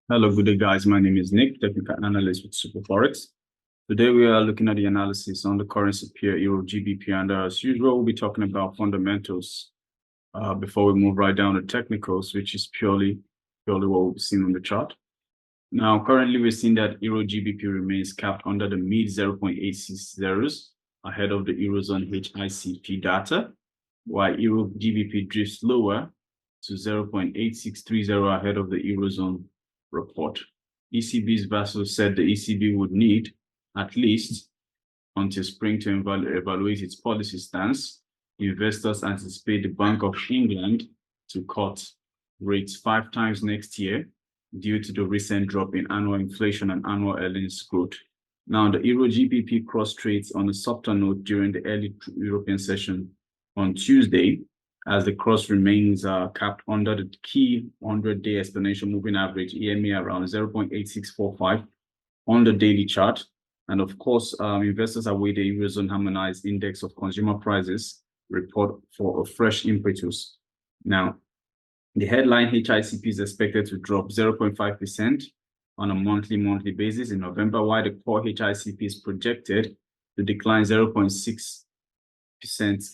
Hello, good day, guys. My name is Nick, technical analyst with SuperForex. Today, we are looking at the analysis on the currency pair Euro GBP, and as usual, we'll be talking about fundamentals before we move right down to technicals, which is purely what we've seen on the chart. Now, currently, we're seeing that Euro GBP remains capped under the mid 0.860s ahead of the Eurozone HICP data, while Euro GBP drifts lower to 0.8630 ahead of the Eurozone report. ECB's Vassal said the ECB would need at least until spring to evaluate its policy stance. Investors anticipate the Bank of England to cut rates 5 times next year due to the recent drop in annual inflation and annual earnings growth. Now, the Euro GBP cross trades on a softer note during the early European session on Tuesday, as the cross remains capped under the key 100-day exponential moving average, EMA, around 0.8645 on the daily chart. And of course, investors await the Eurozone Harmonized Index of Consumer Prices report for a fresh impetus. Now, the headline HICP is expected to drop 0.5% on a monthly basis in November, while the core HICP is projected to decline 0.6%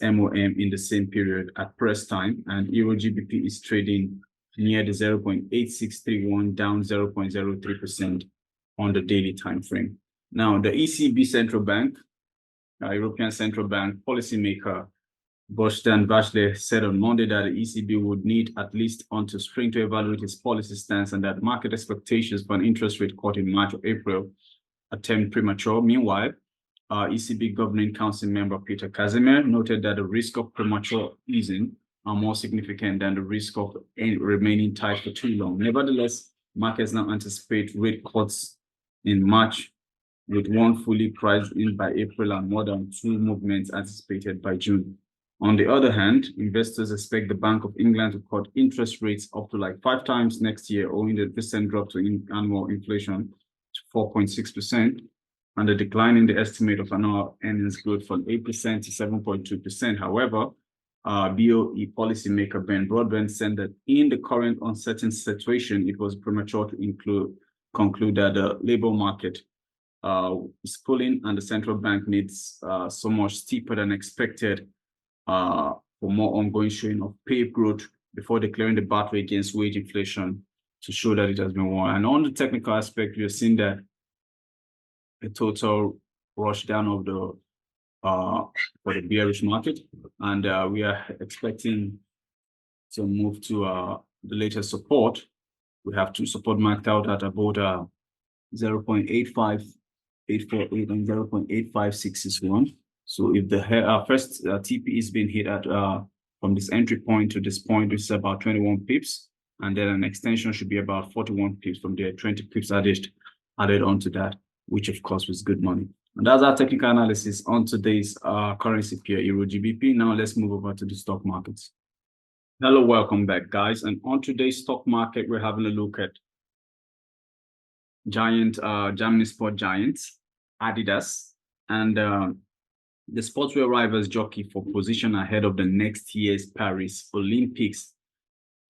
MOM in the same period at press time, and Euro GBP is trading near the 0.8631, down 0.03% on the daily time frame. Now, the ECB Central Bank, European Central Bank policymaker Bostan Bachelet said on Monday that the ECB would need at least until spring to evaluate its policy stance, and that market expectations for an interest rate cut in March or April are termed premature. Meanwhile, ECB Governing Council member Peter Casimir noted that the risk of premature easing are more significant than the risk of remaining tight for too long. Nevertheless, markets now anticipate rate cuts in March, with one fully priced in by April and more than 2 movements anticipated by June. On the other hand, investors expect the Bank of England to cut interest rates up to like 5 times next year, owing the recent drop to annual inflation to 4.6%. and the decline in the estimate of annual earnings growth from 8% to 7.2%. However, BOE policymaker Ben Broadbent said that in the current uncertain situation, it was premature to conclude that the labor market is pulling and the central bank needs so much steeper than expected for more ongoing showing of pay growth before declaring the battle against wage inflation to show that it has been won. And on the technical aspect, we have seen that a total rush down of the for the bearish market, and we are expecting to move to the latest support. We have 2 support marked out at about 0.85848 and 0.85661. So if the first TP is being hit at from this entry point to this point, which is about 21 pips, and then an extension should be about 41 pips from there, 20 pips added onto that, which of course was good money. And that's our technical analysis on today's currency pair Euro GBP. Now let's move over to the stock markets. Hello, welcome back, guys. And on today's stock market, we're having a look at Germany sport giants, Adidas, and the sportswear rivals jockey for position ahead of the next year's Paris Olympics.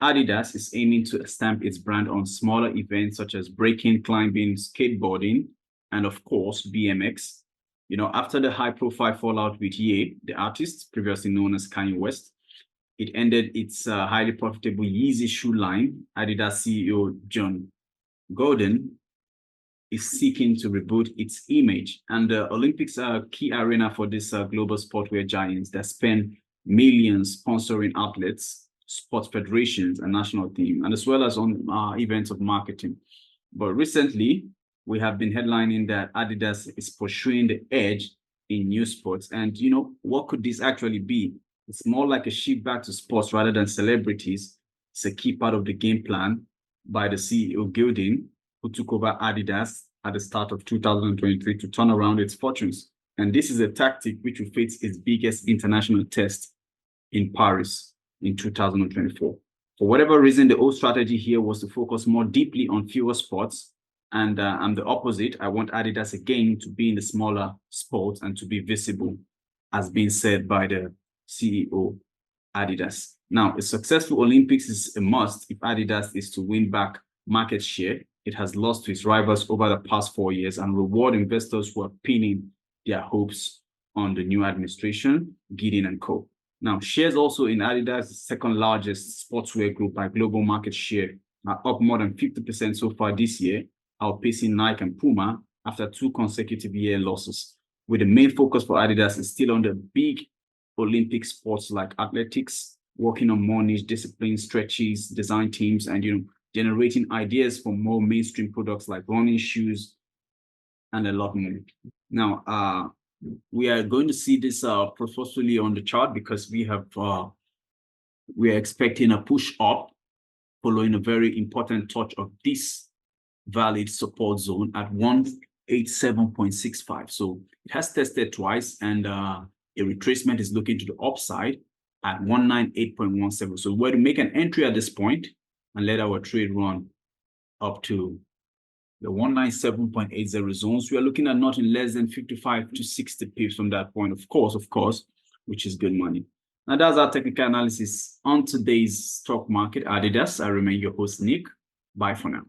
Adidas is aiming to stamp its brand on smaller events such as breaking, climbing, skateboarding, and of course, BMX. You know, after the high-profile fallout with Ye, the artist, previously known as Kanye West, it ended its highly profitable Yeezy shoe line. Adidas CEO John Gordon is seeking to reboot its image. And the Olympics are a key arena for this global sportwear giants that spend millions sponsoring outlets, sports federations, and national team, and as well as on events of marketing. But recently, we have been headlining that Adidas is pursuing the edge in new sports. And, you know, what could this actually be? It's more like a shift back to sports rather than celebrities. It's a key part of the game plan by the CEO Gilding, who took over Adidas at the start of 2023 to turn around its fortunes. And this is a tactic which will face its biggest international test in Paris in 2024. For whatever reason, the old strategy here was to focus more deeply on fewer sports. And I'm the opposite. I want Adidas again to be in the smaller sports and to be visible, as being said by the CEO Adidas. Now, a successful Olympics is a must if Adidas is to win back market share it has lost to its rivals over the past 4 years and reward investors who are pinning their hopes on the new administration, Gideon and Co. Now, shares also in Adidas, the second largest sportswear group by global market share, are up more than 50% so far this year, outpacing Nike and Puma after 2 consecutive year losses. With the main focus for Adidas is still on the big Olympic sports like athletics, working on more niche disciplines, stretches, design teams, and generating ideas for more mainstream products like running shoes and a lot more. Now, we are going to see this purposefully on the chart because we are expecting a push up following a very important touch of this valid support zone at 187.65. So it has tested twice, and a retracement is looking to the upside at 198.17. So we're to make an entry at this point and let our trade run up to the 197.80 zones. We are looking at nothing less than 55 to 60 pips from that point, of course, which is good money. Now, that's our technical analysis on today's stock market. Adidas. I remain your host, Nick. Bye for now.